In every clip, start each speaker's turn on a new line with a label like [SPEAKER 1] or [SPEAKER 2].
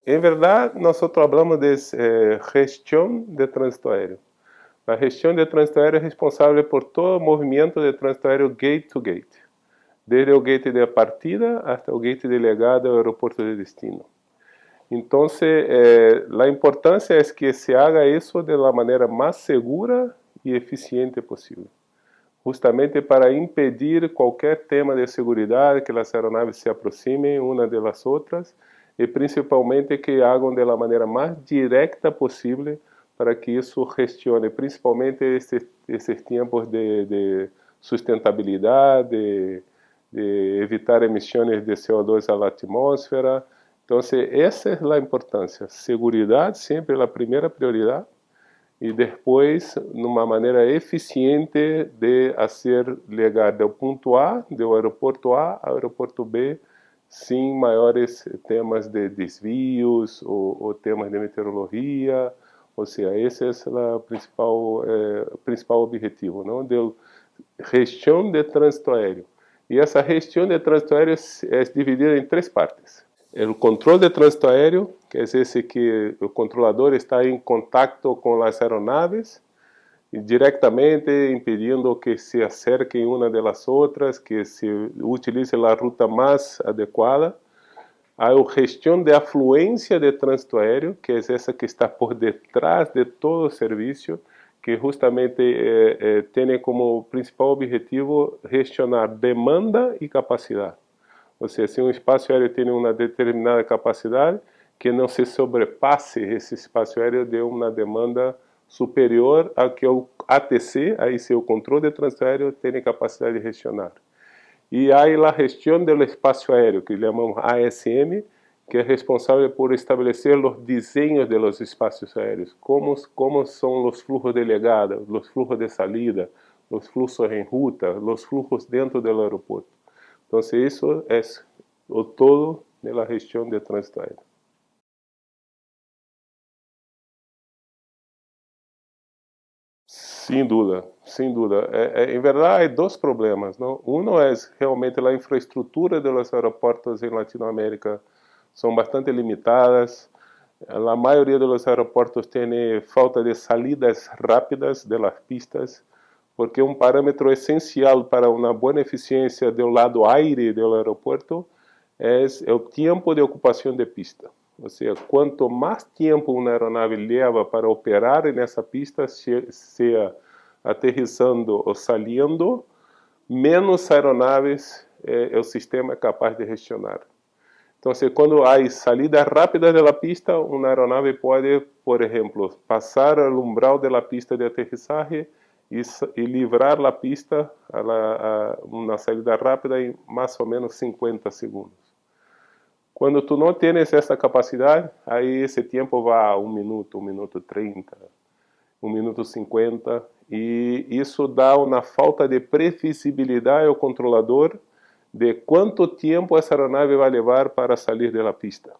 [SPEAKER 1] En verdad, nosotros hablamos de gestión de tránsito aéreo. La gestión de tránsito aéreo es responsable por todo el movimiento de tránsito aéreo gate to gate, desde el gate de partida hasta el gate de llegada del aeropuerto de destino. Entonces, la importancia es que se haga eso de la manera más segura y eficiente posible, justamente para impedir cualquier tema de seguridad, que las aeronaves se aproximen unas de las otras y principalmente que hagan de la manera más directa posible para que eso gestione principalmente estos tiempos de sustentabilidad, de evitar emisiones de CO2 a la atmósfera. Entonces, esa es la importancia. Seguridad siempre la primera prioridad y después una manera eficiente de hacer llegar del punto A, del aeropuerto A al aeropuerto B, sin mayores temas de desvíos o temas de meteorología. O sea, ese es el principal objetivo, ¿no? De gestión de tránsito aéreo. Y esa gestión de tránsito aéreo es dividida en tres partes. El control de tránsito aéreo, que es ese que el controlador está en contacto con las aeronaves directamente, impidiendo que se acerquen una de las otras, que se utilice la ruta más adecuada. Hay gestión de afluencia de tránsito aéreo, que es esa que está por detrás de todo el servicio, que justamente tiene como principal objetivo gestionar demanda y capacidad. O sea, si un espacio aéreo tiene una determinada capacidad, que no se sobrepase ese espacio aéreo de una demanda superior a que o ATC, aí seu controle de tránsito aéreo, tiene capacidad de gestionar. E há a gestão do espaço aéreo, que chamamos ASM, que é responsável por estabelecer os desenhos de los espaços aéreos, como são os fluxos de chegada, os fluxos de salida, os fluxos em ruta, os fluxos dentro do aeroporto. Então, isso é o todo da gestão de trânsito aéreo. Sem dúvida, sem dúvida. Em verdade, há dois problemas, não? Um é realmente a infraestrutura dos aeroportos em Latinoamérica são bastante limitadas. A maioria dos aeroportos tem falta de salidas rápidas de las pistas, porque um parâmetro essencial para uma boa eficiência do lado aire do aeroporto é o tempo de ocupação de pista. Ou seja, quanto mais tempo uma aeronave leva para operar nessa pista, seja aterrissando ou saliendo, menos aeronaves o sistema é capaz de gestionar. Então, quando há salida rápida da pista, uma aeronave pode, por exemplo, passar o umbral da pista de aterrissagem e livrar a pista a uma saída rápida em mais ou menos 50 segundos. Quando tu não tens essa capacidade, aí esse tempo vai a 1 minuto 30, 1 minuto 50, e isso dá uma falta de previsibilidade ao controlador de quanto tempo essa aeronave vai levar para sair da pista.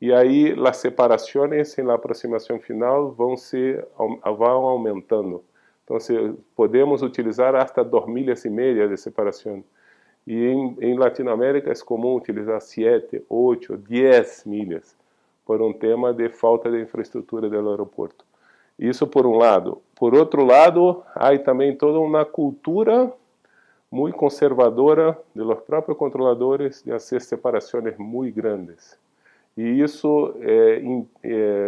[SPEAKER 1] E aí as separações em la aproximação final vão aumentando. Então, podemos utilizar até 2,5 milhas de separação. E em Latinoamérica é comum utilizar 7, 8, 10 milhas, por um tema de falta de infraestrutura do aeroporto. Isso por um lado. Por outro lado, há também toda uma cultura muito conservadora de los próprios controladores de fazer separações muito grandes. E isso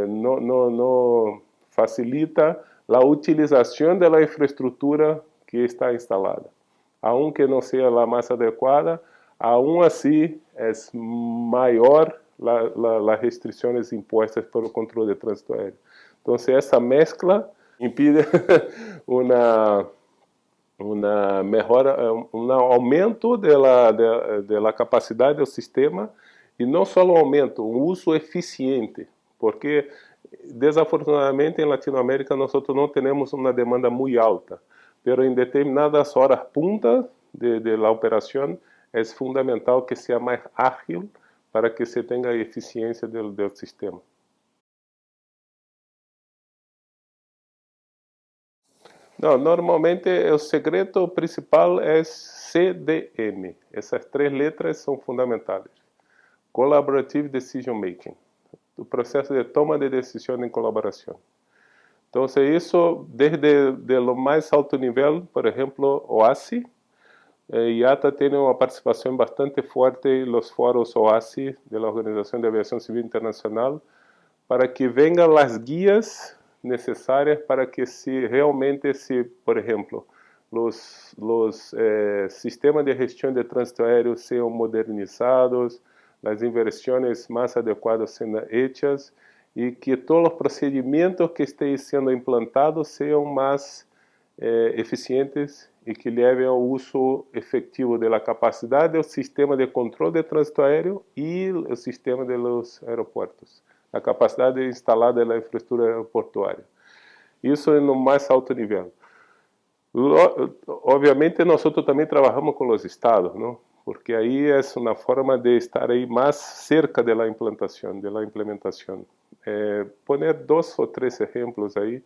[SPEAKER 1] não facilita a utilização da infraestrutura que está instalada. Aunque não seja a mais adequada, aún assim é maior as restrições impostas pelo controle de trânsito aéreo. Então, essa mescla impide um aumento da capacidade do sistema e não só um aumento, um uso eficiente, porque desafortunadamente em Latinoamérica nós não temos uma demanda muito alta, mas em determinadas horas punta de la operação é fundamental que seja mais ágil para que se tenha eficiência do sistema. Não, normalmente o segredo principal é CDM. Essas 3 letras são fundamentais. Collaborative Decision Making. o processo de toma de decisão em colaboração. Então, isso desde o mais alto nível, por exemplo, OASI, IATA tem uma participação bastante forte nos fóruns OASI, da Organização de Aviação Civil Internacional, para que venham as guias necessárias para que realmente, por exemplo, os sistemas de gestão de trânsito aéreo sejam modernizados, as inversões mais adequadas sejam hechas e que todos os procedimentos que estejam sendo implantados sejam mais eficientes e que levem ao uso efetivo da capacidade do sistema de controle de trânsito aéreo e o sistema dos aeroportos, a capacidade instalada na infraestrutura aeroportuária. Isso é no mais alto nível. Obviamente, nós também trabalhamos com os estados, não? Porque aí é uma forma de estar aí mais cerca da implantação, poner 2 ou 3 exemplos aí.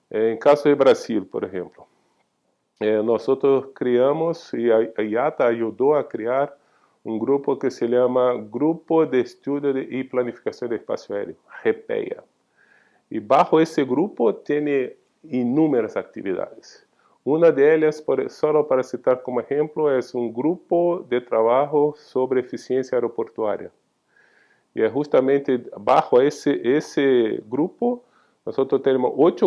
[SPEAKER 1] Em caso de Brasil, por exemplo, nós criamos, e a IATA ajudou a criar grupo que se chama Grupo de Estudo e Planificação do Espaço Aéreo, GEPEA. E bajo esse grupo tem inúmeras atividades. Uma delas, só para citar como exemplo, é grupo de trabalho sobre eficiência aeroportuária. E é justamente bajo esse grupo, nós temos 8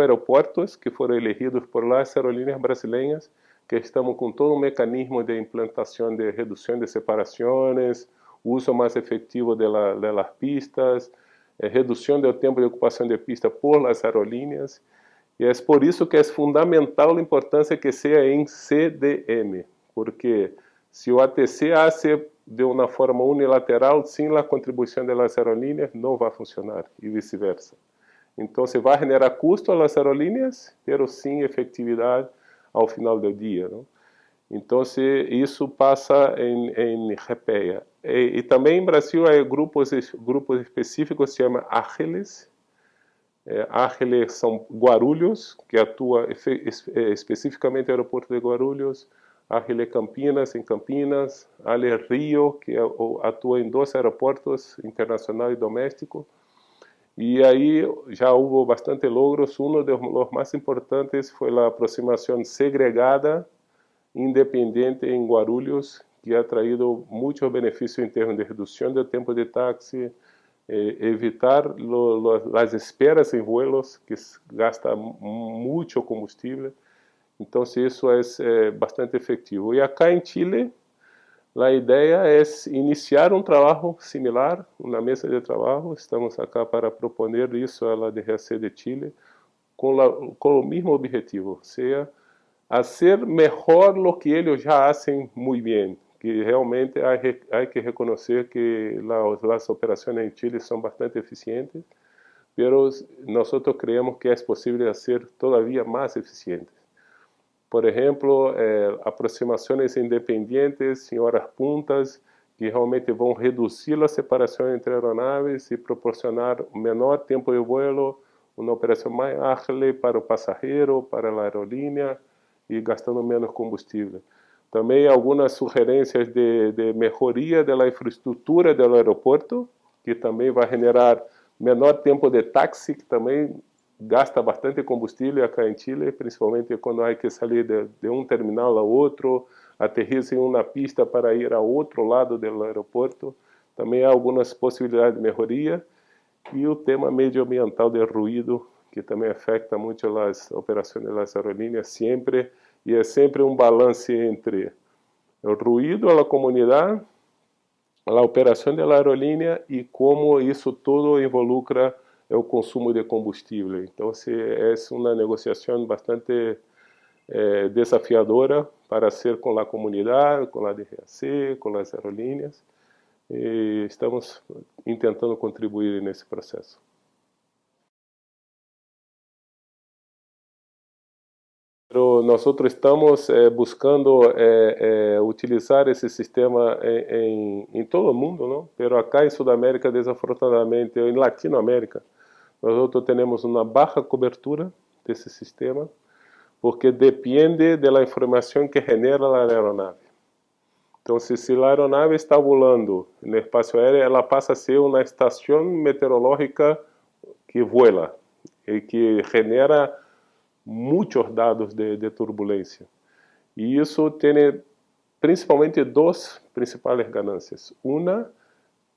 [SPEAKER 1] aeroportos que foram elegidos por las aerolíneas brasileiras, que estamos com todo um mecanismo de implantação de redução de separações, uso mais efetivo das pistas, redução do tempo de ocupação de pista por las aerolíneas. E é por isso que é fundamental a importância que seja em CDM, porque se o ATC hace de uma forma unilateral, sem a contribuição das aerolíneas, não vai funcionar, e vice-versa. Então, se vai generar custo às aerolíneas, mas sem efetividade ao final do dia, não? Então, isso passa em GEPEA. E também em Brasil há grupos específicos, se chama Ágiles. Ágiles são Guarulhos, que atua especificamente no aeroporto de Guarulhos. Ágiles Campinas, em Campinas. Ale Rio, que atua em 2 aeroportos, internacional e doméstico. E aí já houve bastante logros. Um dos mais importantes foi a aproximação segregada, independente em Guarulhos, que ha traído muitos benefícios em termos de redução do tempo de táxi, evitar as esperas em vuelos, que gasta muito combustível. Então, isso é bastante efetivo. E acá em Chile, a ideia é iniciar um trabalho similar, uma mesa de trabalho. Estamos acá para proponer isso à DGAC de Chile, com o mesmo objetivo, seja fazer melhor o que eles já fazem muito bem, que realmente há que reconhecer que as operações em Chile são bastante eficientes, mas nós creemos que é possível ser todavia mais eficientes. Por exemplo, aproximações independentes em horas puntas, que realmente vão reduzir a separação entre aeronaves e proporcionar um menor tempo de vuelo, uma operação mais ágil para o passageiro, para a aerolínea, e gastando menos combustível. Também algumas sugerências de melhoria da infraestrutura do aeroporto, que também vai generar menor tempo de táxi, que também gasta bastante combustível aqui em Chile, principalmente quando há que sair de um terminal a outro, aterrissar em uma pista para ir ao outro lado do aeroporto. Também há algumas possibilidades de melhoria. E o tema medioambiental de ruído, que também afeta muito as operações das aerolíneas, sempre, e é sempre um balance entre o ruído à comunidade, a operação da aerolínea e como isso tudo involucra o consumo de combustível. Então, é uma negociação bastante desafiadora para ser com a comunidade, com a DGAC, com as aerolíneas, e estamos tentando contribuir nesse processo. Nós estamos buscando utilizar esse sistema em todo o mundo, não? Pero acá em Sudamérica, desafortunadamente, ou em Latinoamérica, nós temos uma baixa cobertura desse sistema, porque depende da informação que genera a aeronave. Então, se a aeronave está voando no espaço aéreo, ela passa a ser uma estação meteorológica que vuela e que genera muitos dados de turbulência. E isso tem principalmente duas principais ganâncias. Uma,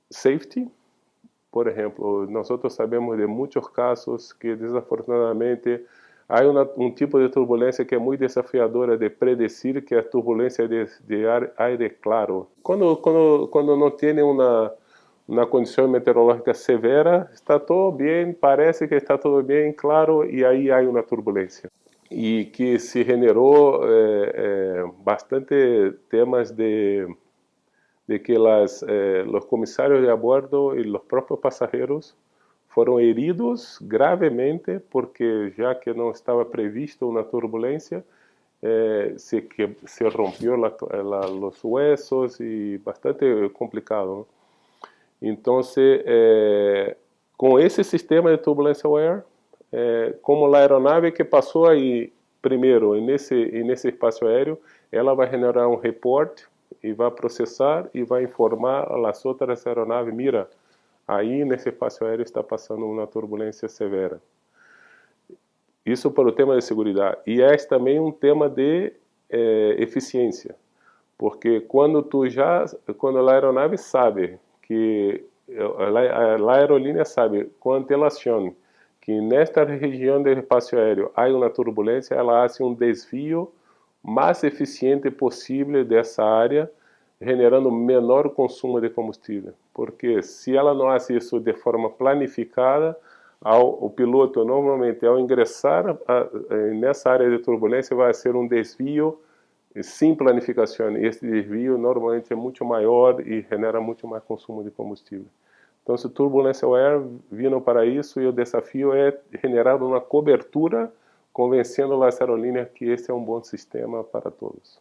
[SPEAKER 1] safety. Por exemplo, nós sabemos de muitos casos que, desafortunadamente, há um tipo de turbulência que é muito desafiadora de predecir, que é a turbulência de aire claro. Quando não tem uma condição meteorológica severa, está tudo bem, parece que está tudo bem, claro, e aí há uma turbulência. E que se generou bastante temas de que os comissários de a bordo e os próprios passageiros foram heridos gravemente porque, já que não estava previsto uma turbulência, se rompeu os huesos e bastante complicado. Então, com esse sistema de turbulência aware, como a aeronave que passou aí primeiro nesse espaço aéreo, ela vai generar um report e vai processar e vai informar as outras aeronaves, mira, aí nesse espaço aéreo está passando uma turbulência severa. Isso para o tema de segurança. E é também um tema de eficiência, porque quando a aeronave sabe que a aerolínea sabe com antelação que nesta região do espaço aéreo há uma turbulência, ela faz um desvio mais eficiente possível dessa área, generando menor consumo de combustível. Porque se ela não faz isso de forma planificada, o piloto normalmente ao ingressar nessa área de turbulência vai ser um desvio sem planificação. E esse desvio normalmente é muito maior e genera muito mais consumo de combustível. Então, se Turbulence Aware vindo para isso, e o desafio é generar uma cobertura convencendo as aerolíneas que esse é um bom sistema para todos.